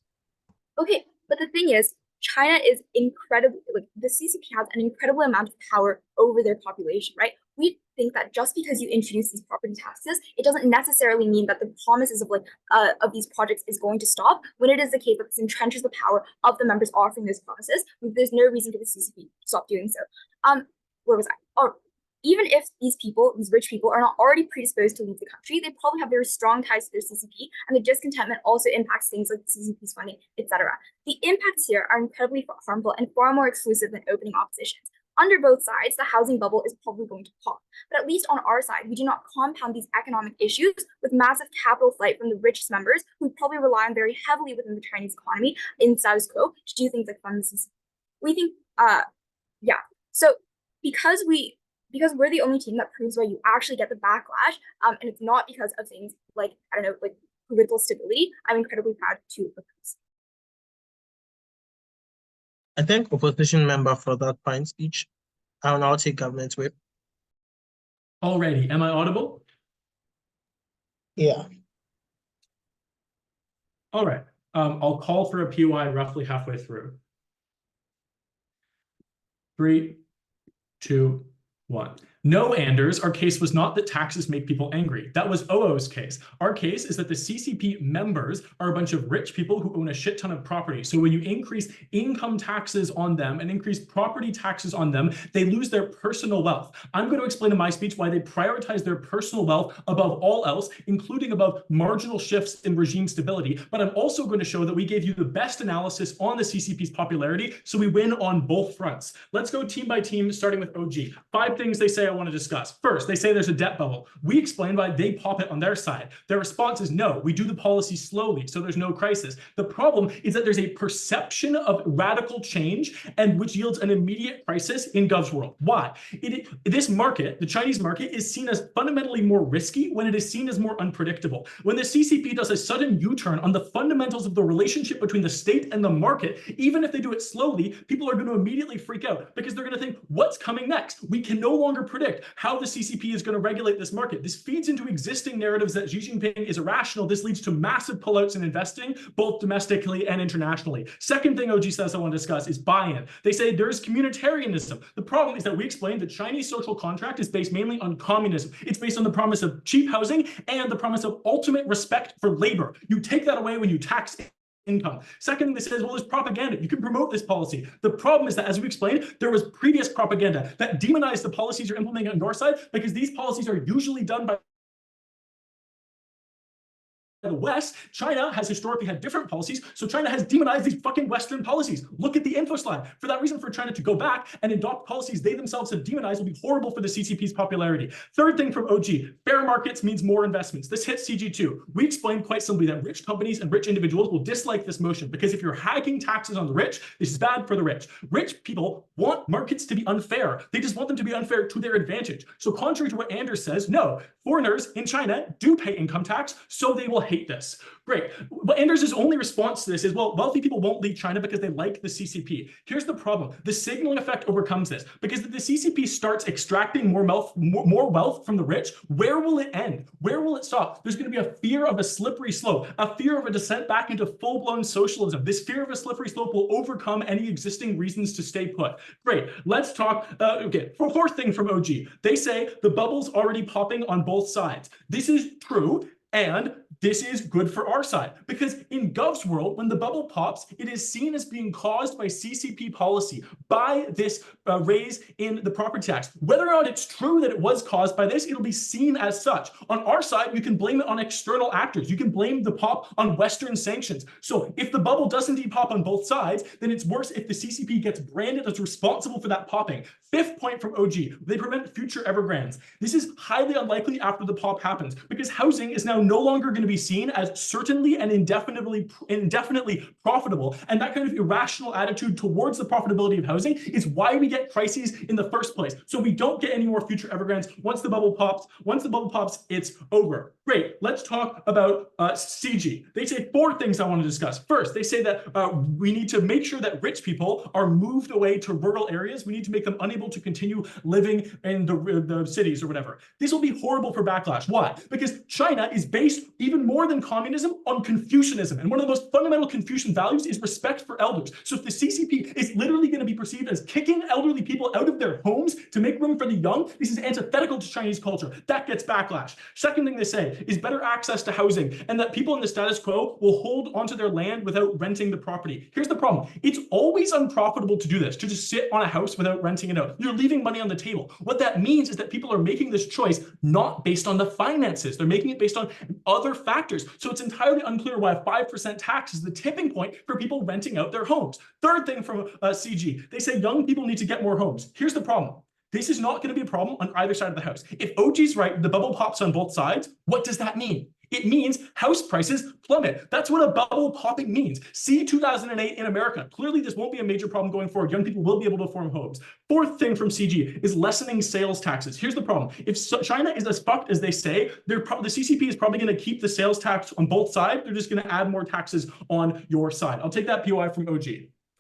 Okay, but the thing is, China is incredibly, the CCP has an incredible amount of power over their population, right? We think that just because you introduce these property taxes, it doesn't necessarily mean that the promises of these projects is going to stop, when it is the case that this entrenches the power of the members offering those promises. There's no reason for the CCP to stop doing so. Where was I? Oh, even if these rich people, are not already predisposed to leave the country, they probably have very strong ties to their CCP, and the discontentment also impacts things like the CCP's funding, etc. The impacts here are incredibly harmful and far more exclusive than opening oppositions. Under both sides, the housing bubble is probably going to pop. But at least on our side, we do not compound these economic issues with massive capital flight from the richest members, who probably rely on very heavily within the Chinese economy in status quo to do things like fund the CCP. We think, so because we're the only team that proves why you actually get the backlash, and it's not because of things like, political stability, I'm incredibly proud to oppose. I thank opposition member for that fine speech. I will now take government whip. Alrighty, am I audible? Yeah. All right, I'll call for a POI roughly halfway through. 3, 2, 1. No, Anders, our case was not that taxes make people angry. That was OO's case. Our case is that the CCP members are a bunch of rich people who own a shit ton of property. So when you increase income taxes on them and increase property taxes on them, they lose their personal wealth. I'm going to explain in my speech why they prioritize their personal wealth above all else, including above marginal shifts in regime stability. But I'm also going to show that we gave you the best analysis on the CCP's popularity, so we win on both fronts. Let's go team by team, starting with OG. 5 things they say I want to discuss. First, they say there's a debt bubble. We explain why they pop it on their side. Their response is no, we do the policy slowly, so there's no crisis. The problem is that there's a perception of radical change, and which yields an immediate crisis in Gov's world. Why? This market, the Chinese market, is seen as fundamentally more risky when it is seen as more unpredictable. When the CCP does a sudden U-turn on the fundamentals of the relationship between the state and the market, even if they do it slowly, people are going to immediately freak out because they're going to think, what's coming next? We can no longer predict how the CCP is going to regulate this market. This feeds into existing narratives that Xi Jinping is irrational. This leads to massive pullouts in investing, both domestically and internationally. Second thing OG says I want to discuss is buy-in. They say there's communitarianism. The problem is that we explained the Chinese social contract is based mainly on communism. It's based on the promise of cheap housing and the promise of ultimate respect for labor. You take that away when you tax income. Second, this says, well, there's propaganda. You can promote this policy. The problem is that, as we explained, there was previous propaganda that demonized the policies you're implementing on your side, because these policies are usually done by the West. China has historically had different policies, so China has demonized these fucking Western policies. Look at the info slide. For that reason, for China to go back and adopt policies they themselves have demonized will be horrible for the CCP's popularity. Third thing from OG, fair markets means more investments. This hits CG too. We explained quite simply that rich companies and rich individuals will dislike this motion, because if you're hacking taxes on the rich, this is bad for the rich. Rich people want markets to be unfair. They just want them to be unfair to their advantage. So contrary to what Anders says, no, foreigners in China do pay income tax, so they will hate this. Great. But Anders' only response to this is, well, wealthy people won't leave China because they like the CCP. Here's the problem. The signaling effect overcomes this, because if the CCP starts extracting more wealth from the rich, where will it end? Where will it stop? There's going to be a fear of a slippery slope, a fear of a descent back into full-blown socialism. This fear of a slippery slope will overcome any existing reasons to stay put. Great. Let's talk. Fourth thing from OG. They say the bubble's already popping on both sides. This is true. And this is good for our side, because in Gov's world, when the bubble pops, it is seen as being caused by CCP policy, by this raise in the property tax. Whether or not it's true that it was caused by this, it'll be seen as such. On our side, you can blame it on external actors. You can blame the pop on Western sanctions. So if the bubble does indeed pop on both sides, then it's worse if the CCP gets branded as responsible for that popping. Fifth point from OG, they prevent future Evergrandes. This is highly unlikely after the pop happens, because housing is now no longer going to be seen as certainly and indefinitely profitable. And that kind of irrational attitude towards the profitability of housing is why we get crises in the first place. So we don't get any more future Evergrandes once the bubble pops. Once the bubble pops, it's over. Great. Let's talk about CG. They say 4 things I want to discuss. First, they say that we need to make sure that rich people are moved away to rural areas. We need to make them unable to continue living in the cities or whatever. This will be horrible for backlash. Why? Because China is based even more than communism on Confucianism. And one of the most fundamental Confucian values is respect for elders. So if the CCP is literally going to be perceived as kicking elderly people out of their homes to make room for the young, this is antithetical to Chinese culture. That gets backlash. Second thing they say is better access to housing, and that people in the status quo will hold onto their land without renting the property. Here's the problem. It's always unprofitable to do this, to just sit on a house without renting it out. You're leaving money on the table. What that means is that people are making this choice not based on the finances. They're making it based on other factors. So it's entirely unclear why a 5% tax is the tipping point for people renting out their homes. Third thing from CG, they say young people need to get more homes. Here's the problem. This is not going to be a problem on either side of the house. If OG's right, the bubble pops on both sides, what does that mean? It means house prices plummet. That's what a bubble popping means. See 2008 in America. Clearly, this won't be a major problem going forward. Young people will be able to afford homes. Fourth thing from CG is lessening sales taxes. Here's the problem. If China is as fucked as they say, the CCP is probably going to keep the sales tax on both sides. They're just going to add more taxes on your side. I'll take that POI from OG.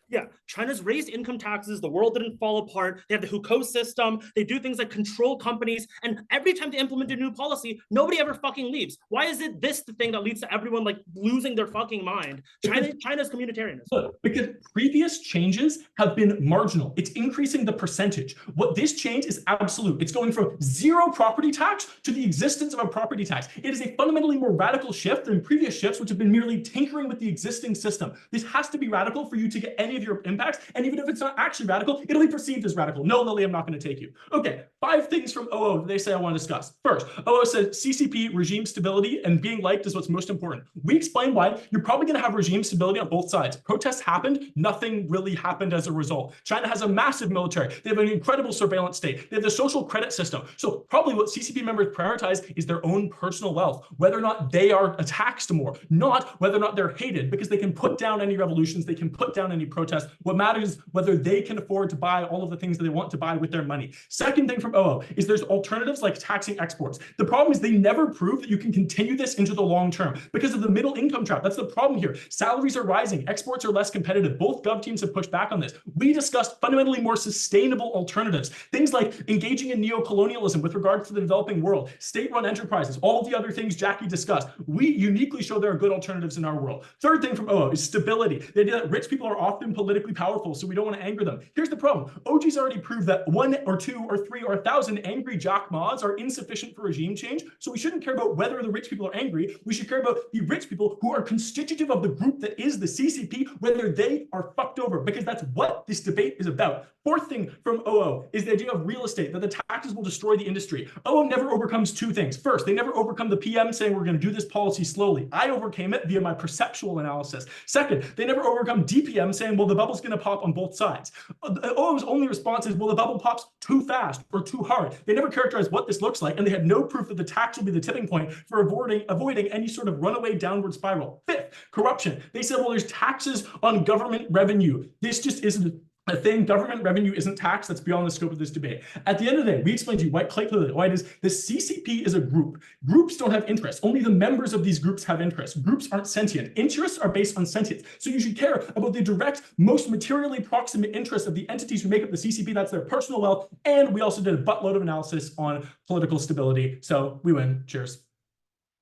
Yeah, China's raised income taxes. The world didn't fall apart. They have the hukou system. They do things like control companies. And every time they implement a new policy, nobody ever fucking leaves. Why is it this the thing that leads to everyone like losing their fucking mind? China's communitarianism. Because previous changes have been marginal. It's increasing the percentage. What this change is absolute. It's going from zero property tax to the existence of a property tax. It is a fundamentally more radical shift than previous shifts, which have been merely tinkering with the existing system. This has to be radical for you to get any of your impacts, and even if it's not actually radical, it'll be perceived as radical. No, Lily, I'm not going to take you. Okay, 5 things from OO that they say I want to discuss. First, OO says CCP regime stability and being liked is what's most important. We explain why. You're probably going to have regime stability on both sides. Protests happened. Nothing really happened as a result. China has a massive military. They have an incredible surveillance state. They have the social credit system. So probably what CCP members prioritize is their own personal wealth, whether or not they are taxed more, not whether or not they're hated, because they can put down any revolutions, they can put down any protests. What matters is whether they can afford to buy all of the things that they want to buy with their money. Second thing from OO is there's alternatives like taxing exports. The problem is they never prove that you can continue this into the long term because of the middle income trap. That's the problem here. Salaries are rising. Exports are less competitive. Both gov teams have pushed back on this. We discussed fundamentally more sustainable alternatives. Things like engaging in neo-colonialism with regards to the developing world, state-run enterprises, all of the other things Jackie discussed. We uniquely show there are good alternatives in our world. Third thing from OO is stability. The idea that rich people are often politically powerful, so we don't want to anger them. Here's the problem. OG's already proved that 1 or 2 or 3 or 1,000 angry Jack Ma's are insufficient for regime change, so we shouldn't care about whether the rich people are angry. We should care about the rich people who are constitutive of the group that is the CCP, whether they are fucked over, because that's what this debate is about. Fourth thing from OO is the idea of real estate, that the taxes will destroy the industry. OO never overcomes 2 things. First, they never overcome the PM saying we're going to do this policy slowly. I overcame it via my perceptual analysis. Second, they never overcome DPM saying, well, the bubble's going to pop on both sides. OO's only response is, well, the bubble pops too fast or too hard. They never characterize what this looks like, and they had no proof that the tax will be the tipping point for avoiding any sort of runaway downward spiral. Fifth, corruption. They said, well, there's taxes on government revenue. This just isn't a thing, government revenue isn't taxed, that's beyond the scope of this debate. At the end of the day, we explained to you why it is the CCP is a group. Groups don't have interests. Only the members of these groups have interests. Groups aren't sentient. Interests are based on sentience. So you should care about the direct, most materially proximate interests of the entities who make up the CCP. That's their personal wealth. And we also did a buttload of analysis on political stability. So we win. Cheers.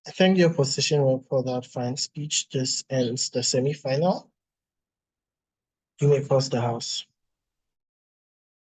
I thank the opposition for that fine speech. This ends the semi-final. You may pause the House.